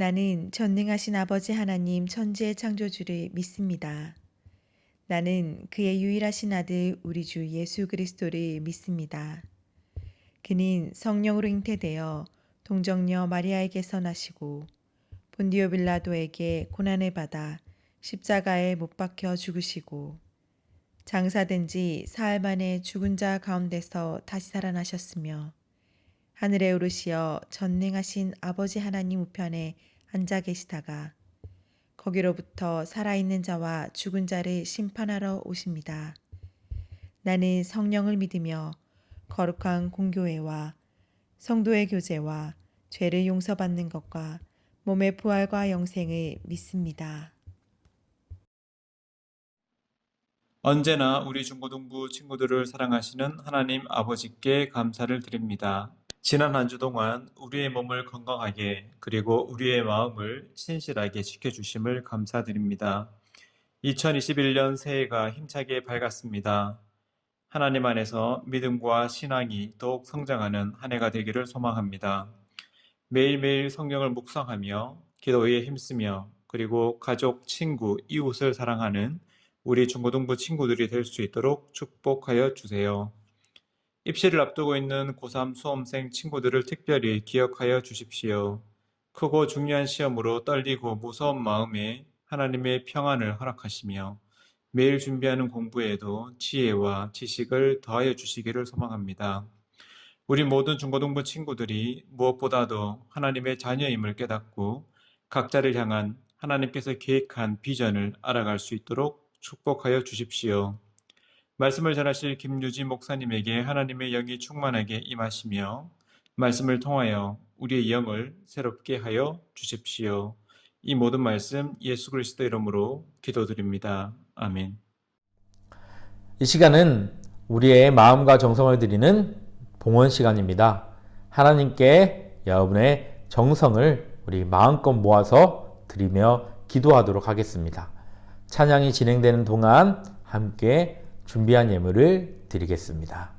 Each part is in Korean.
나는 전능하신 아버지 하나님 천지의 창조주를 믿습니다. 나는 그의 유일하신 아들 우리 주 예수 그리스도를 믿습니다. 그는 성령으로 잉태되어 동정녀 마리아에게서 나시고 본디오 빌라도에게 고난을 받아 십자가에 못 박혀 죽으시고 장사된 지 사흘 만에 죽은 자 가운데서 다시 살아나셨으며 하늘에 오르시어 전능하신 아버지 하나님 우편에 앉아 계시다가 거기로부터 살아있는 자와 죽은 자를 심판하러 오십니다. 나는 성령을 믿으며 거룩한 공교회와 성도의 교제와 죄를 용서받는 것과 몸의 부활과 영생을 믿습니다. 언제나 우리 중고등부 친구들을 사랑하시는 하나님 아버지께 감사를 드립니다. 지난 한 주 동안 우리의 몸을 건강하게 그리고 우리의 마음을 신실하게 지켜주심을 감사드립니다. 2021년 새해가 힘차게 밝았습니다. 하나님 안에서 믿음과 신앙이 더욱 성장하는 한 해가 되기를 소망합니다. 매일매일 성경을 묵상하며 기도에 힘쓰며 그리고 가족, 친구, 이웃을 사랑하는 우리 중고등부 친구들이 될 수 있도록 축복하여 주세요. 입시를 앞두고 있는 고3 수험생 친구들을 특별히 기억하여 주십시오. 크고 중요한 시험으로 떨리고 무서운 마음에 하나님의 평안을 허락하시며 매일 준비하는 공부에도 지혜와 지식을 더하여 주시기를 소망합니다. 우리 모든 중고등부 친구들이 무엇보다도 하나님의 자녀임을 깨닫고 각자를 향한 하나님께서 계획한 비전을 알아갈 수 있도록 축복하여 주십시오. 말씀을 전하실 김유진 목사님에게 하나님의 영이 충만하게 임하시며 말씀을 통하여 우리의 영을 새롭게 하여 주십시오. 이 모든 말씀 예수 그리스도 이름으로 기도드립니다. 아멘. 이 시간은 우리의 마음과 정성을 드리는 봉헌 시간입니다. 하나님께 여러분의 정성을 우리 마음껏 모아서 드리며 기도하도록 하겠습니다. 찬양이 진행되는 동안 함께 준비한 예물을 드리겠습니다.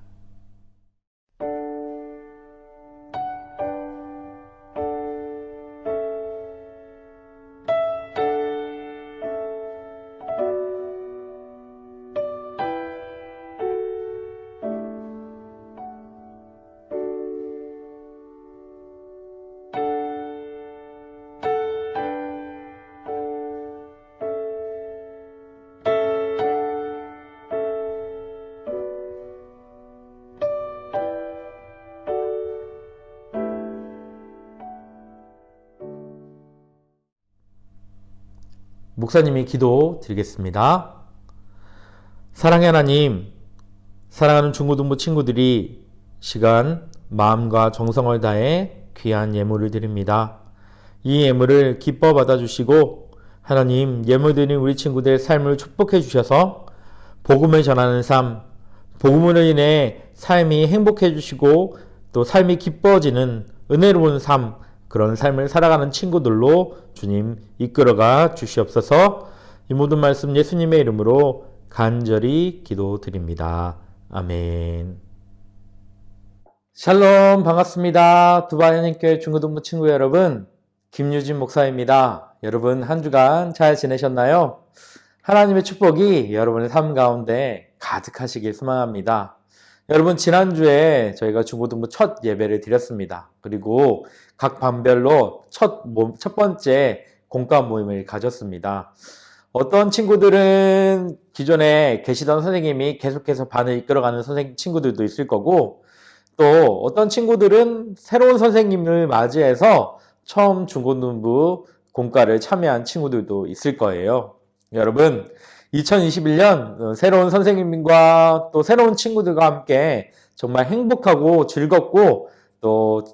목사님이 기도 드리겠습니다. 사랑의 하나님, 사랑하는 중고등부 친구들이 시간, 마음과 정성을 다해 귀한 예물을 드립니다. 이 예물을 기뻐 받아주시고 하나님, 예물 드린 우리 친구들의 삶을 축복해 주셔서 복음을 전하는 삶, 복음으로 인해 삶이 행복해 주시고 또 삶이 기뻐지는 은혜로운 삶, 그런 삶을 살아가는 친구들로 주님 이끌어가 주시옵소서. 이 모든 말씀 예수님의 이름으로 간절히 기도드립니다. 아멘. 샬롬, 반갑습니다. 두바이 한인교회 중고등부 친구 여러분, 김유진 목사입니다. 여러분 한 주간 잘 지내셨나요? 하나님의 축복이 여러분의 삶 가운데 가득하시길 소망합니다. 여러분 지난주에 저희가 중고등부 첫 예배를 드렸습니다. 그리고 각 반별로 첫 번째 공과 모임을 가졌습니다. 어떤 친구들은 기존에 계시던 선생님이 계속해서 반을 이끌어가는 친구들도 있을 거고 또 어떤 친구들은 새로운 선생님을 맞이해서 처음 중고등부 공과를 참여한 친구들도 있을 거예요. 여러분 2021년 새로운 선생님과 또 새로운 친구들과 함께 정말 행복하고 즐겁고 또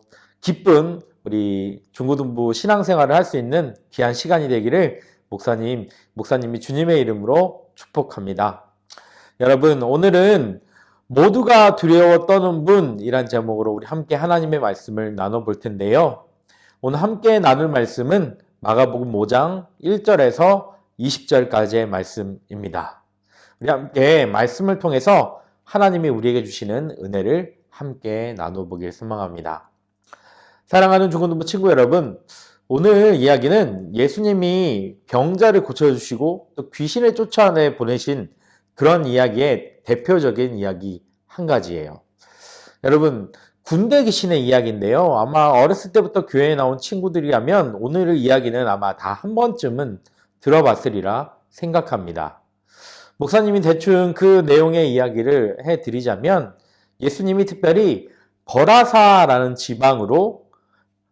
기쁜 우리 중고등부 신앙생활을 할 수 있는 귀한 시간이 되기를 목사님이 주님의 이름으로 축복합니다. 여러분 오늘은 모두가 두려워 떠는 분이란 제목으로 우리 함께 하나님의 말씀을 나눠볼 텐데요. 오늘 함께 나눌 말씀은 마가복음 5장 1절에서 20절까지의 말씀입니다. 우리 함께 말씀을 통해서 하나님이 우리에게 주시는 은혜를 함께 나눠보길 소망합니다. 사랑하는 중고등부 친구 여러분, 오늘 이야기는 예수님이 병자를 고쳐주시고 또 귀신을 쫓아내 보내신 그런 이야기의 대표적인 이야기 한 가지예요. 여러분, 군대 귀신의 이야기인데요. 아마 어렸을 때부터 교회에 나온 친구들이라면 오늘 이야기는 아마 다 한 번쯤은 들어봤으리라 생각합니다. 목사님이 대충 그 내용의 이야기를 해드리자면 예수님이 특별히 거라사라는 지방으로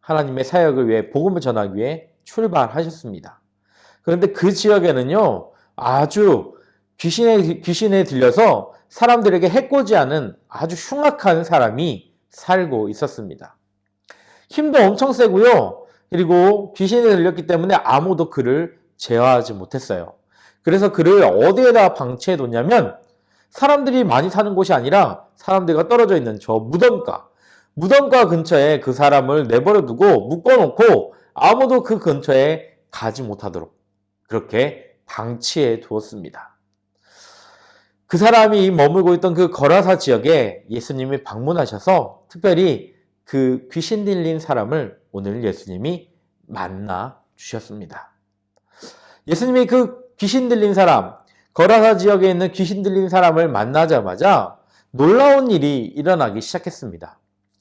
하나님의 사역을 위해 복음을 전하기 위해 출발하셨습니다. 그런데 그 지역에는요, 아주 귀신에 들려서 사람들에게 해코지하는 아주 흉악한 사람이 살고 있었습니다. 힘도 엄청 세고요. 그리고 귀신에 들렸기 때문에 아무도 그를 제어하지 못했어요. 그래서 그를 어디에다 방치해뒀냐면 사람들이 많이 사는 곳이 아니라 사람들과 떨어져 있는 저 무덤가 근처에 그 사람을 내버려 두고 묶어놓고 아무도 그 근처에 가지 못하도록 그렇게 방치해 두었습니다. 그 사람이 머물고 있던 그 거라사 지역에 예수님이 방문하셔서 특별히 그 귀신 들린 사람을 오늘 예수님이 만나 주셨습니다. 예수님이 그 귀신 들린 사람, 거라사 지역에 있는 귀신 들린 사람을 만나자마자 놀라운 일이 일어나기 시작했습니다.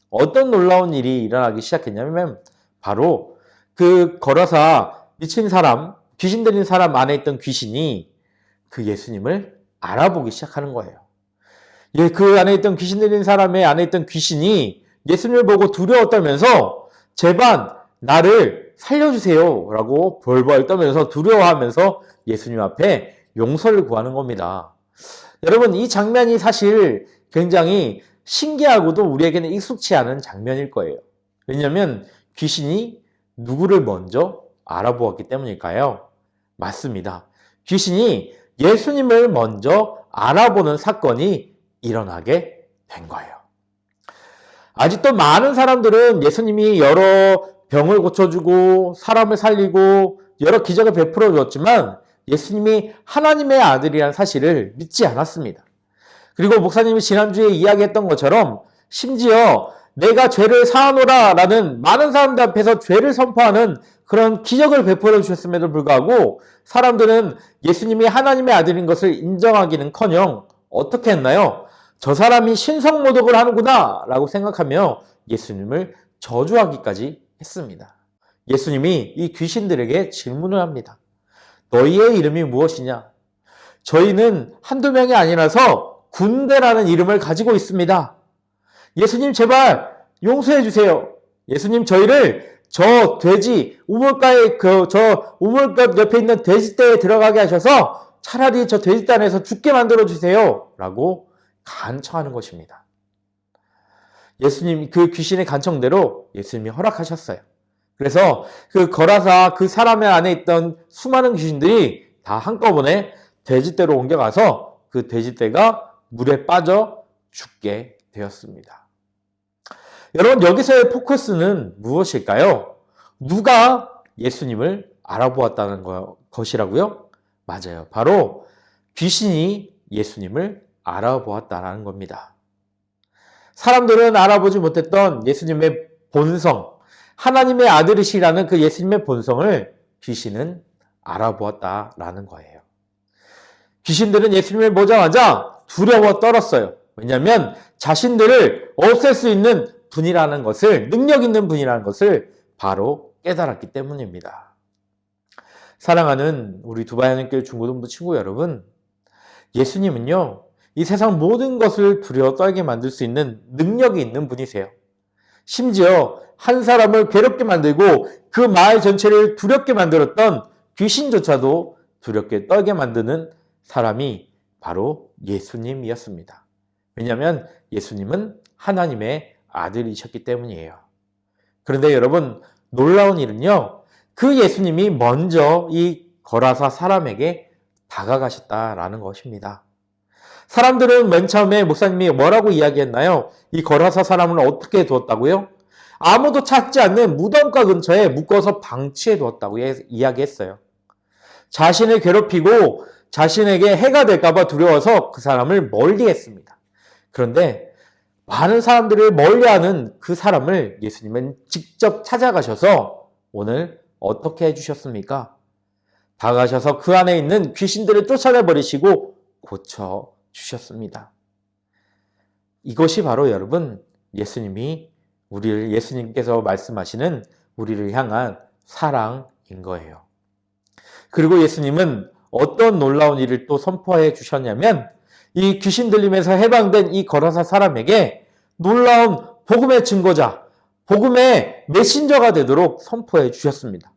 어떤 놀라운 일이 일어나기 시작했냐면 바로 그 거라사 미친 사람, 귀신 들린 사람 안에 있던 귀신이 그 예수님을 알아보기 시작하는 거예요. 예, 그 안에 있던 귀신 들린 사람의 안에 있던 귀신이 예수님을 보고 두려워 떨면서 제발 나를 살려주세요 라고 벌벌 떨면서 두려워하면서 예수님 앞에 용서를 구하는 겁니다. 여러분, 이 장면이 사실 굉장히 신기하고도 우리에게는 익숙치 않은 장면일 거예요. 왜냐하면 귀신이 누구를 먼저 알아보았기 때문일까요? 맞습니다. 귀신이 예수님을 먼저 알아보는 사건이 일어나게 된 거예요. 아직도 많은 사람들은 예수님이 여러 병을 고쳐주고 사람을 살리고 여러 기적을 베풀어 주었지만 예수님이 하나님의 아들이라는 사실을 믿지 않았습니다. 그리고 목사님이 지난주에 이야기했던 것처럼 심지어 내가 죄를 사하노라 라는 많은 사람들 앞에서 죄를 선포하는 그런 기적을 베풀어 주셨음에도 불구하고 사람들은 예수님이 하나님의 아들인 것을 인정하기는커녕 어떻게 했나요? 저 사람이 신성모독을 하는구나 라고 생각하며 예수님을 저주하기까지 했습니다. 예수님이 이 귀신들에게 질문을 합니다. 너희의 이름이 무엇이냐? 저희는 한두 명이 아니라서 군대라는 이름을 가지고 있습니다. 예수님 제발 용서해 주세요. 예수님 저희를 저 돼지 우물가에 저 우물가 옆에 있는 돼지떼에 들어가게 하셔서 차라리 저 돼지떼 안에서 죽게 만들어 주세요. 라고 간청하는 것입니다. 예수님 그 귀신의 간청대로 예수님이 허락하셨어요. 그래서 그 거라사 그 사람의 안에 있던 수많은 귀신들이 다 한꺼번에 돼지떼로 옮겨가서 그 돼지떼가 물에 빠져 죽게 되었습니다. 여러분, 여기서의 포커스는 무엇일까요? 누가 예수님을 알아보았다는 것이라고요? 맞아요. 바로 귀신이 예수님을 알아보았다는 겁니다. 사람들은 알아보지 못했던 예수님의 본성, 하나님의 아들이시라는 그 예수님의 본성을 귀신은 알아보았다라는 거예요. 귀신들은 예수님을 보자마자 두려워 떨었어요. 왜냐하면 자신들을 없앨 수 있는 분이라는 것을, 능력 있는 분이라는 것을 바로 깨달았기 때문입니다. 사랑하는 우리 두바이하늘교회 중고등부 친구 여러분, 예수님은요, 이 세상 모든 것을 두려워 떨게 만들 수 있는 능력이 있는 분이세요. 심지어 한 사람을 괴롭게 만들고 그 마을 전체를 두렵게 만들었던 귀신조차도 두렵게 떨게 만드는 사람이 바로 예수님이었습니다. 왜냐하면 예수님은 하나님의 아들이셨기 때문이에요. 그런데 여러분, 놀라운 일은요, 그 예수님이 먼저 이 거라사 사람에게 다가가셨다라는 것입니다. 사람들은 맨 처음에 목사님이 뭐라고 이야기했나요? 이 거라사 사람을 어떻게 두었다고요? 아무도 찾지 않는 무덤가 근처에 묶어서 방치해 두었다고 이야기했어요. 자신을 괴롭히고 자신에게 해가 될까봐 두려워서 그 사람을 멀리했습니다. 그런데 많은 사람들을 멀리하는 그 사람을 예수님은 직접 찾아가셔서 오늘 어떻게 해주셨습니까? 다가가셔서 그 안에 있는 귀신들을 쫓아내버리시고 고쳐주셨습니다. 이것이 바로 여러분 예수님께서 말씀하시는 우리를 향한 사랑인 거예요. 그리고 예수님은 어떤 놀라운 일을 또 선포해 주셨냐면 이 귀신 들림에서 해방된 이 거라사 사람에게 놀라운 복음의 증거자, 복음의 메신저가 되도록 선포해 주셨습니다.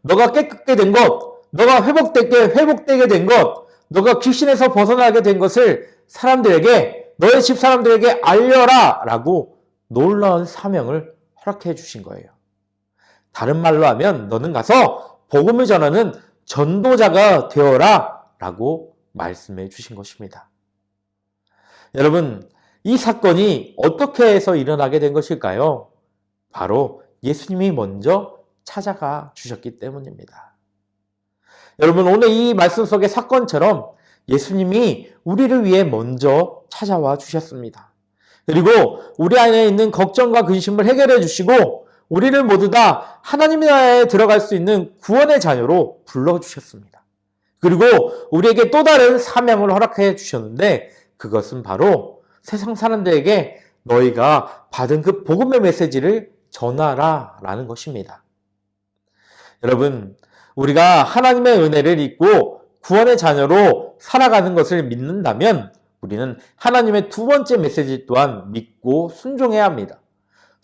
너가 깨끗게 된 것, 너가 회복되게 된 것, 너가 귀신에서 벗어나게 된 것을 너의 집 사람들에게 알려라 라고 놀라운 사명을 허락해 주신 거예요. 다른 말로 하면 너는 가서 복음을 전하는 전도자가 되어라 라고 말씀해 주신 것입니다. 여러분, 이 사건이 어떻게 해서 일어나게 된 것일까요? 바로 예수님이 먼저 찾아가 주셨기 때문입니다. 여러분, 오늘 이 말씀 속의 사건처럼 예수님이 우리를 위해 먼저 찾아와 주셨습니다. 그리고 우리 안에 있는 걱정과 근심을 해결해 주시고 우리를 모두 다 하나님의 나라에 들어갈 수 있는 구원의 자녀로 불러주셨습니다. 그리고 우리에게 또 다른 사명을 허락해 주셨는데 그것은 바로 세상 사람들에게 너희가 받은 그 복음의 메시지를 전하라 라는 것입니다. 여러분, 우리가 하나님의 은혜를 잊고 구원의 자녀로 살아가는 것을 믿는다면 우리는 하나님의 두 번째 메시지 또한 믿고 순종해야 합니다.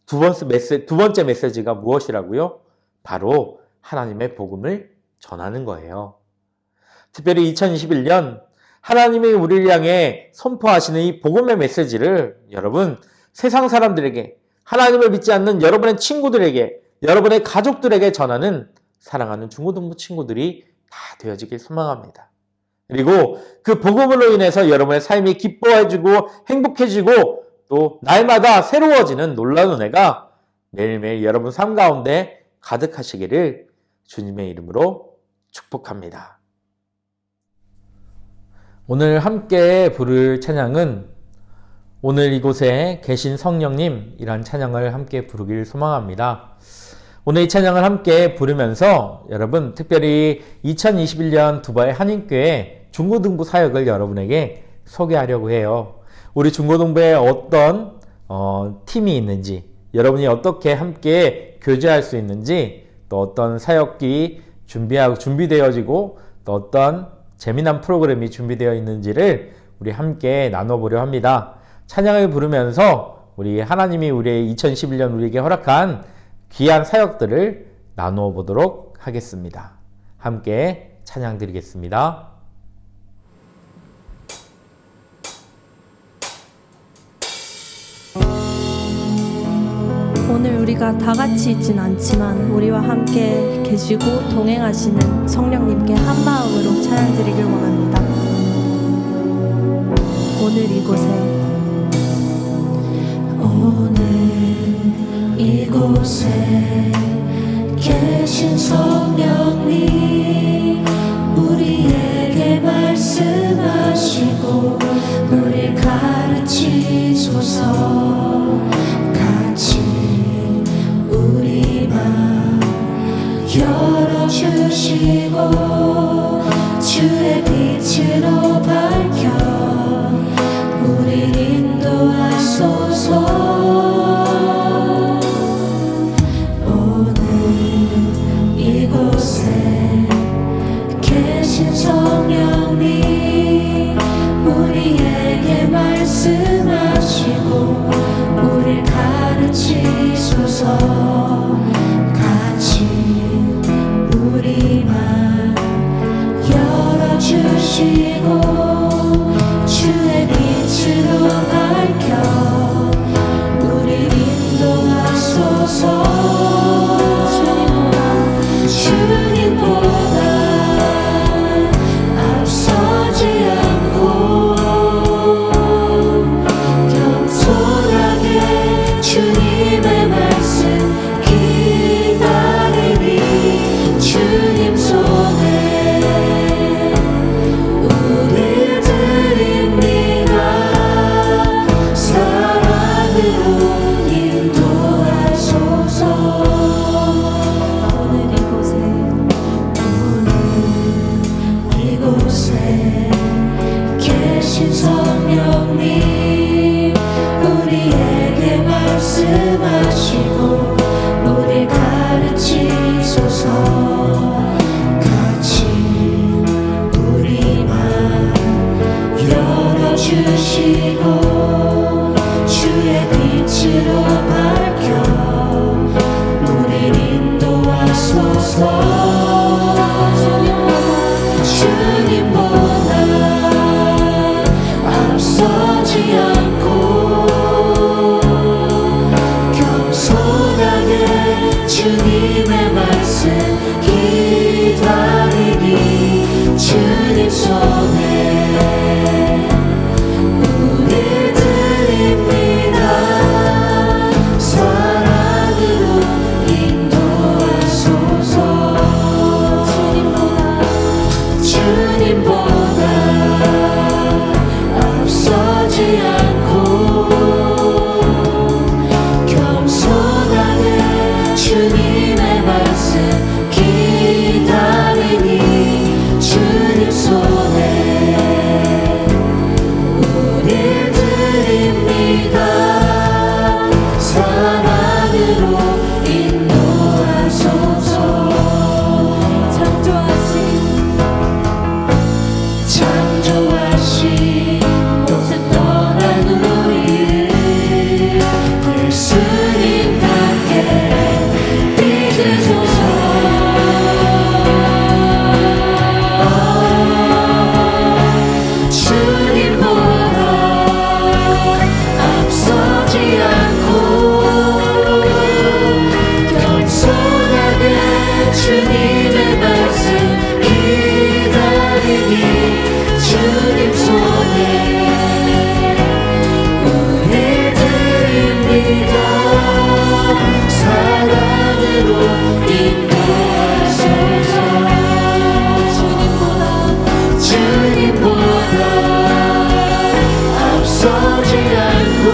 두 번째 메시지가 무엇이라고요? 바로 하나님의 복음을 전하는 거예요. 특별히 2021년 하나님이 우리를 향해 선포하시는 이 복음의 메시지를 여러분 세상 사람들에게, 하나님을 믿지 않는 여러분의 친구들에게, 여러분의 가족들에게 전하는 사랑하는 중고등부 친구들이 다 되어지길 소망합니다. 그리고 그 복음으로 인해서 여러분의 삶이 기뻐해지고 행복해지고 또 날마다 새로워지는 놀라운 은혜가 매일매일 여러분 삶 가운데 가득하시기를 주님의 이름으로 축복합니다. 오늘 함께 부를 찬양은 오늘 이곳에 계신 성령님이란 찬양을 함께 부르길 소망합니다. 오늘 이 찬양을 함께 부르면서 여러분 특별히 2021년 두바이 한인교회 중고등부 사역을 여러분에게 소개하려고 해요. 우리 중고등부에 어떤 팀이 있는지, 여러분이 어떻게 함께 교제할 수 있는지, 또 어떤 사역이 준비되어지고 또 어떤 재미난 프로그램이 준비되어 있는지를 우리 함께 나눠보려 합니다. 찬양을 부르면서 우리 하나님이 우리의 2011년 우리에게 허락한 귀한 사역들을 나누어 보도록 하겠습니다. 함께 찬양 드리겠습니다. 오늘 우리가 다 같이 있진 않지만 우리와 함께 계시고 동행하시는 성령님께 한 마음으로 찬양 드리길 원합니다. 오늘 이곳에 계신 성령님 우리에게 말씀하시고 우리 가르치소서. 같이 우리 맘 열어주시고 주의 빛으로 밝혀 우리 인도하소서. 성령님 우리에게 말씀하시고 우릴 가르치소서. 같이 우리 맘 열어주시고 사랑으로 인도하소서. 창조하신 모습 떠난 우리를 예수님 밖에 믿으소서. 주님보다 앞서지 않고 겸손하게 주님의 말씀 기다리니 주님 손에 우리들입니다. 사랑으로 인도하소서. 주님보다 앞서지 않고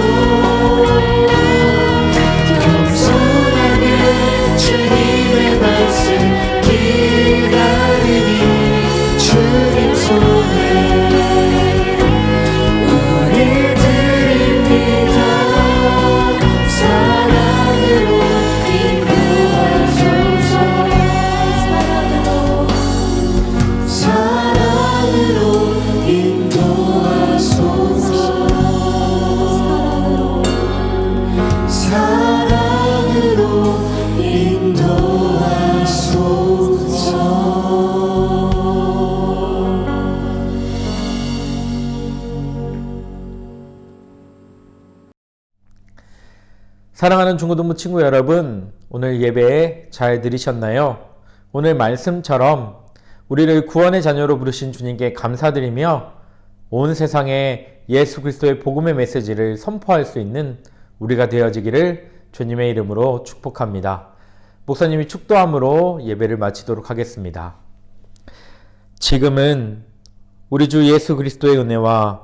겸손하게 주님의 말씀 기다리니 주님 손에 우리들입니다. 사랑으로 인도하소서. 사랑으로 인도하소서. 사랑으로 인도하소서. 사랑하는 중고등부 친구 여러분, 오늘 예배 잘 들으셨나요? 오늘 말씀처럼 우리를 구원의 자녀로 부르신 주님께 감사드리며 온 세상에 예수 그리스도의 복음의 메시지를 선포할 수 있는 우리가 되어지기를 주님의 이름으로 축복합니다. 목사님이 축도함으로 예배를 마치도록 하겠습니다. 지금은 우리 주 예수 그리스도의 은혜와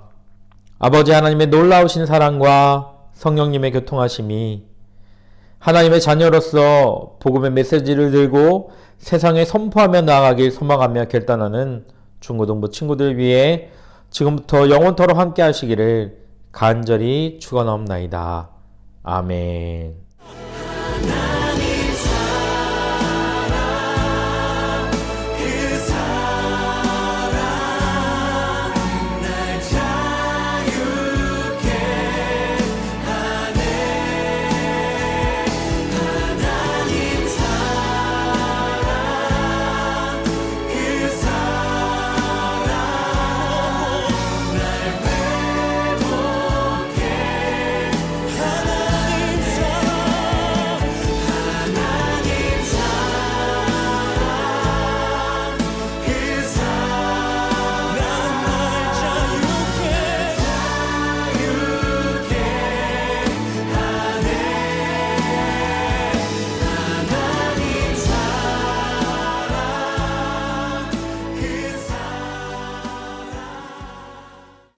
아버지 하나님의 놀라우신 사랑과 성령님의 교통하심이 하나님의 자녀로서 복음의 메시지를 들고 세상에 선포하며 나아가길 소망하며 결단하는 중고등부 친구들 위해 지금부터 영원토록 함께 하시기를 간절히 축원하옵나이다. 아멘.